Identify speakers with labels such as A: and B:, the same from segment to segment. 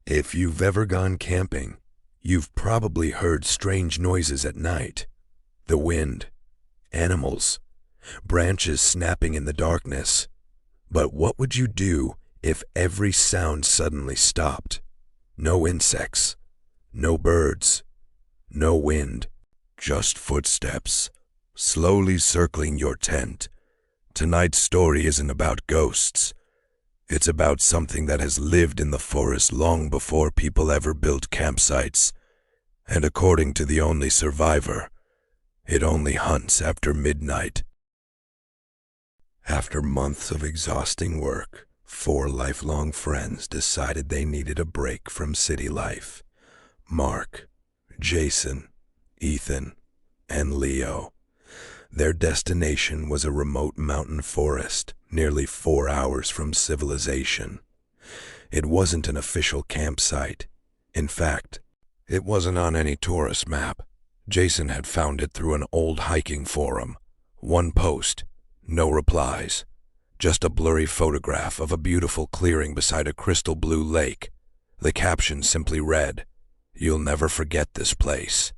A: If you've ever gone camping, you've probably heard strange noises at night. The wind, animals, branches snapping in the darkness. But what would you do if every sound suddenly stopped? No insects, no birds, no wind, just footsteps, slowly circling your tent. Tonight's story isn't about ghosts. It's about something that has lived in the forest long before people ever built campsites. And according to the only survivor, it only hunts after midnight. After months of exhausting work, 4 lifelong friends decided they needed a break from city life. Mark, Jason, Ethan, and Leo. Their destination was a remote mountain forest, nearly 4 hours from civilization. It wasn't an official campsite. In fact, it wasn't on any tourist map. Jason had found it through an old hiking forum. One post, no replies. Just a blurry photograph of a beautiful clearing beside a crystal blue lake. The caption simply read, "You'll never forget this place."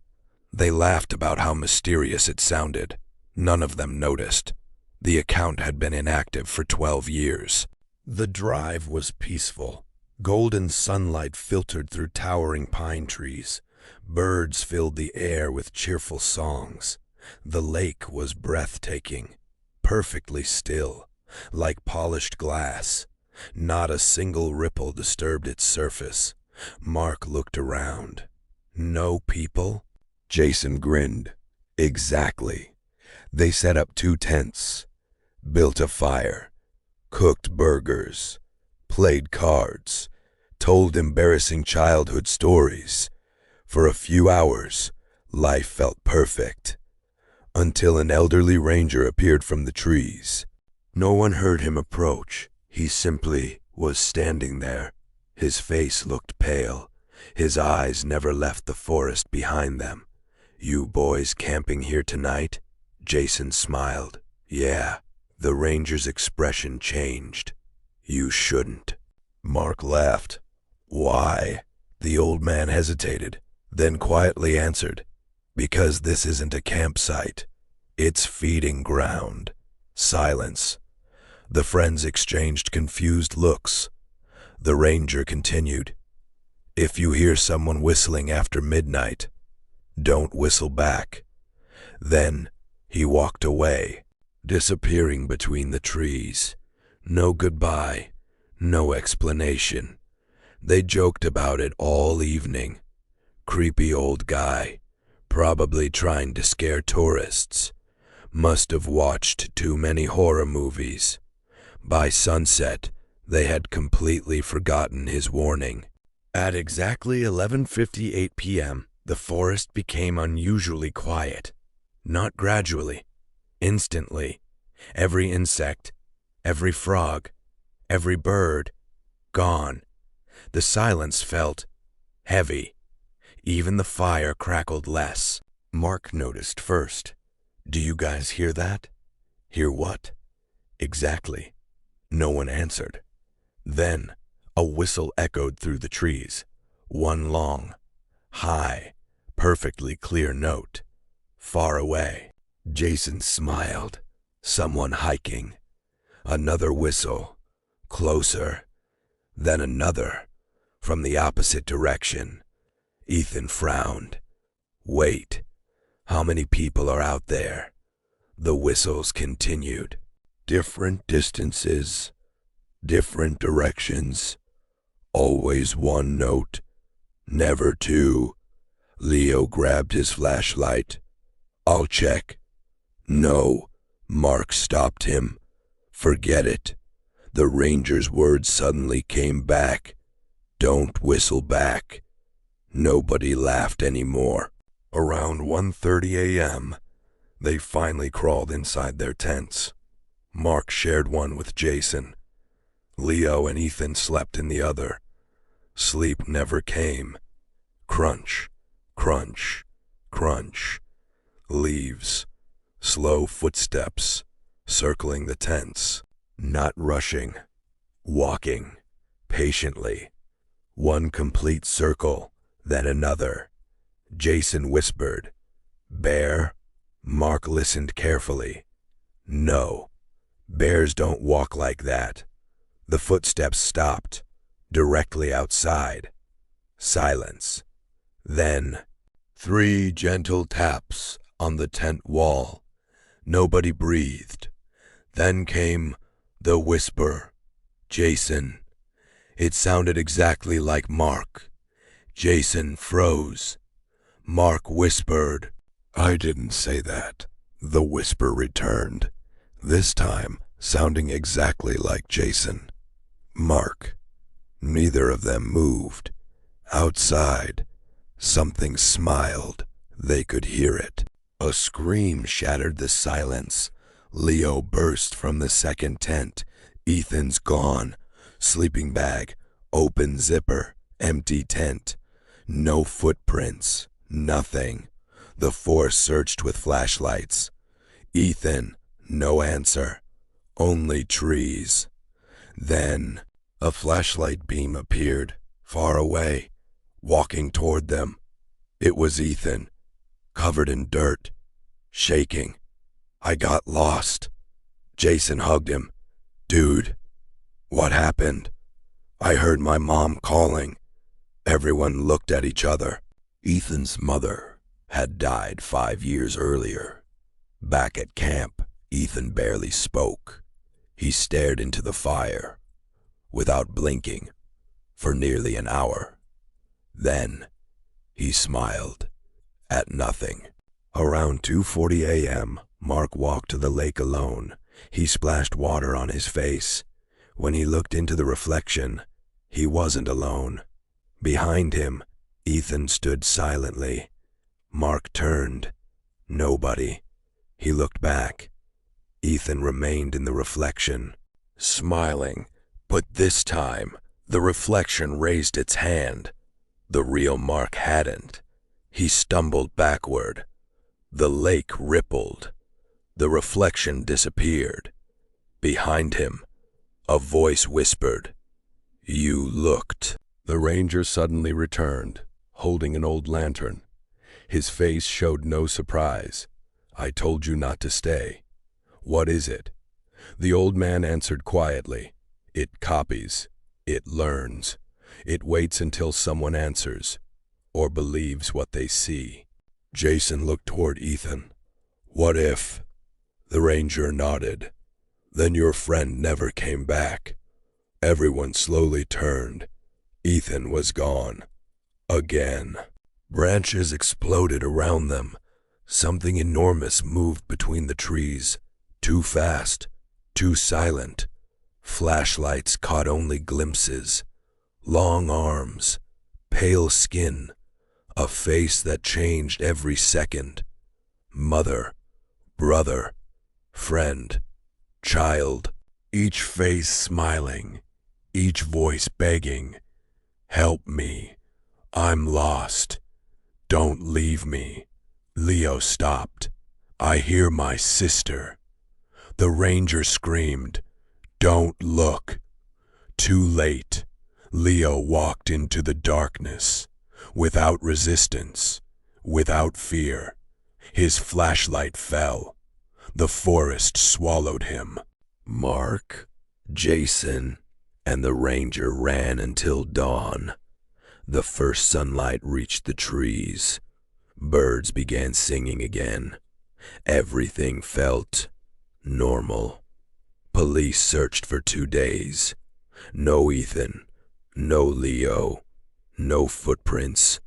A: They laughed about how mysterious it sounded. None of them noticed. The account had been inactive for 12 years. The drive was peaceful. Golden sunlight filtered through towering pine trees. Birds filled the air with cheerful songs. The lake was breathtaking, perfectly still, like polished glass. Not a single ripple disturbed its surface. Mark looked around. No people? Jason grinned. Exactly. They set up 2 tents, built a fire, cooked burgers, played cards, told embarrassing childhood stories. For a few hours, life felt perfect, until an elderly ranger appeared from the trees. No one heard him approach. He simply was standing there. His face looked pale. His eyes never left the forest behind them. "You boys camping here tonight?" Jason smiled. "Yeah." The ranger's expression changed. "You shouldn't." Mark laughed. "Why?" The old man hesitated, then quietly answered, "Because this isn't a campsite. It's feeding ground." Silence. The friends exchanged confused looks. The ranger continued, "If you hear someone whistling after midnight, don't whistle back." Then he walked away, disappearing between the trees. No goodbye, no explanation. They joked about it all evening. Creepy old guy, probably trying to scare tourists. Must have watched too many horror movies. By sunset, they had completely forgotten his warning. At exactly 11:58 p.m., the forest became unusually quiet. Not gradually, instantly. Every insect, every frog, every bird, gone. The silence felt heavy. Even the fire crackled less. Mark noticed first. "Do you guys hear that?" "Hear what?" "Exactly." No one answered. Then a whistle echoed through the trees. One long, high, perfectly clear note. Far away. Jason smiled. Someone hiking. Another whistle. Closer. Then another. From the opposite direction. Ethan frowned. "Wait. How many people are out there?" The whistles continued. Different distances. Different directions. Always one note. Never 2. Leo grabbed his flashlight. "I'll check." "No." Mark stopped him. "Forget it." The ranger's words suddenly came back. "Don't whistle back." Nobody laughed anymore. Around 1:30 a.m., they finally crawled inside their tents. Mark shared one with Jason. Leo and Ethan slept in the other. Sleep never came. Crunch, crunch, crunch. Leaves. Slow footsteps, circling the tents. Not rushing. Walking. Patiently. One complete circle, then another. Jason whispered, "Bear?" Mark listened carefully. No, bears don't walk like that. The footsteps stopped, directly outside. Silence. Then, 3 gentle taps on the tent wall. Nobody breathed. Then came the whisper, "Jason." It sounded exactly like Mark. Jason froze. Mark whispered, "I didn't say that." The whisper returned, this time sounding exactly like Jason. Mark. Neither of them moved. Outside, something smiled. They could hear it. A scream shattered the silence. Leo burst from the second tent. Ethan's gone. Sleeping bag, open zipper, empty tent. No footprints, nothing. The 4 searched with flashlights. Ethan, no answer. Only trees. Then, a flashlight beam appeared, far away, walking toward them. It was Ethan, covered in dirt, shaking. "I got lost." Jason hugged him. "Dude, what happened?" "I heard my mom calling." Everyone looked at each other. Ethan's mother had died 5 years earlier. Back at camp, Ethan barely spoke. He stared into the fire, without blinking, for nearly an hour. Then, he smiled at nothing. Around 2:40 a.m., Mark walked to the lake alone. He splashed water on his face. When he looked into the reflection, he wasn't alone. Behind him, Ethan stood silently. Mark turned. Nobody. He looked back. Ethan remained in the reflection, smiling, but this time, the reflection raised its hand. The real Mark hadn't. He stumbled backward. The lake rippled. The reflection disappeared. Behind him, a voice whispered, "You looked." The ranger suddenly returned, holding an old lantern. His face showed no surprise. "I told you not to stay. What is it?" The old man answered quietly, "It copies. It learns. It waits until someone answers, or believes what they see." Jason looked toward Ethan. "What if?" The ranger nodded. "Then your friend never came back." Everyone slowly turned. Ethan was gone. Again. Branches exploded around them. Something enormous moved between the trees. Too fast. Too silent. Flashlights caught only glimpses. Long arms. Pale skin. A face that changed every second. Mother. Brother. Friend. Child. Each face smiling. Each voice begging, "Help me. I'm lost. Don't leave me." Leo stopped. "I hear my sister." The ranger screamed, "Don't look." Too late. Leo walked into the darkness, without resistance, without fear. His flashlight fell. The forest swallowed him. Mark, Jason, and the ranger ran until dawn. The first sunlight reached the trees. Birds began singing again. Everything felt normal. Police searched for 2 days. No Ethan, no Leo, no footprints,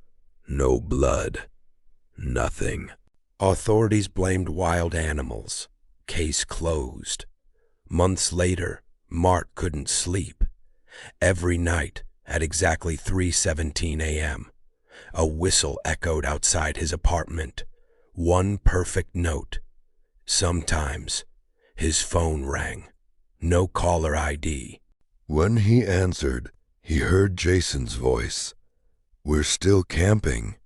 A: no blood, nothing. Authorities blamed wild animals. Case closed. Months later, Mark couldn't sleep. Every night, at exactly 3:17 a.m., a whistle echoed outside his apartment. One perfect note. Sometimes, his phone rang. No caller ID. When he answered, he heard Jason's voice. "We're still camping.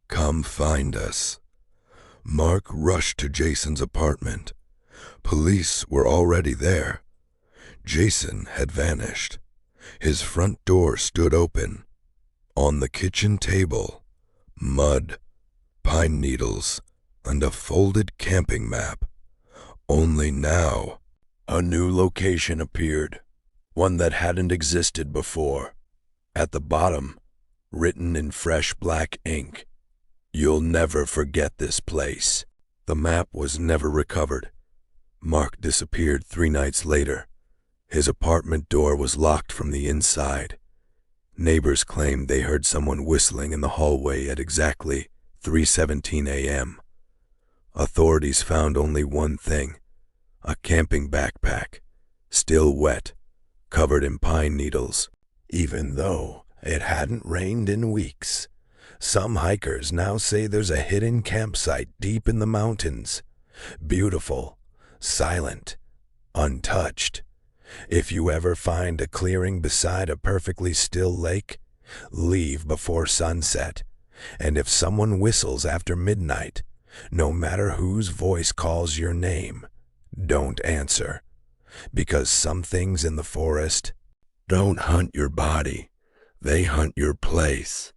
A: Come find us." Mark rushed to Jason's apartment. Police were already there. Jason had vanished. His front door stood open. On the kitchen table, mud, pine needles, and a folded camping map. Only now, a new location appeared, one that hadn't existed before. At the bottom, written in fresh black ink, "You'll never forget this place." The map was never recovered. Mark disappeared 3 nights later. His apartment door was locked from the inside. Neighbors claimed they heard someone whistling in the hallway at exactly 3:17 a.m. Authorities found only one thing: a camping backpack, still wet, covered in pine needles. Even though it hadn't rained in weeks, some hikers now say there's a hidden campsite deep in the mountains. Beautiful, silent, untouched. If you ever find a clearing beside a perfectly still lake, leave before sunset. And if someone whistles after midnight, no matter whose voice calls your name, don't answer. Because some things in the forest don't hunt your body, they hunt your place.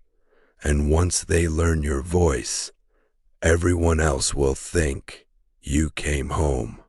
A: And once they learn your voice, everyone else will think you came home.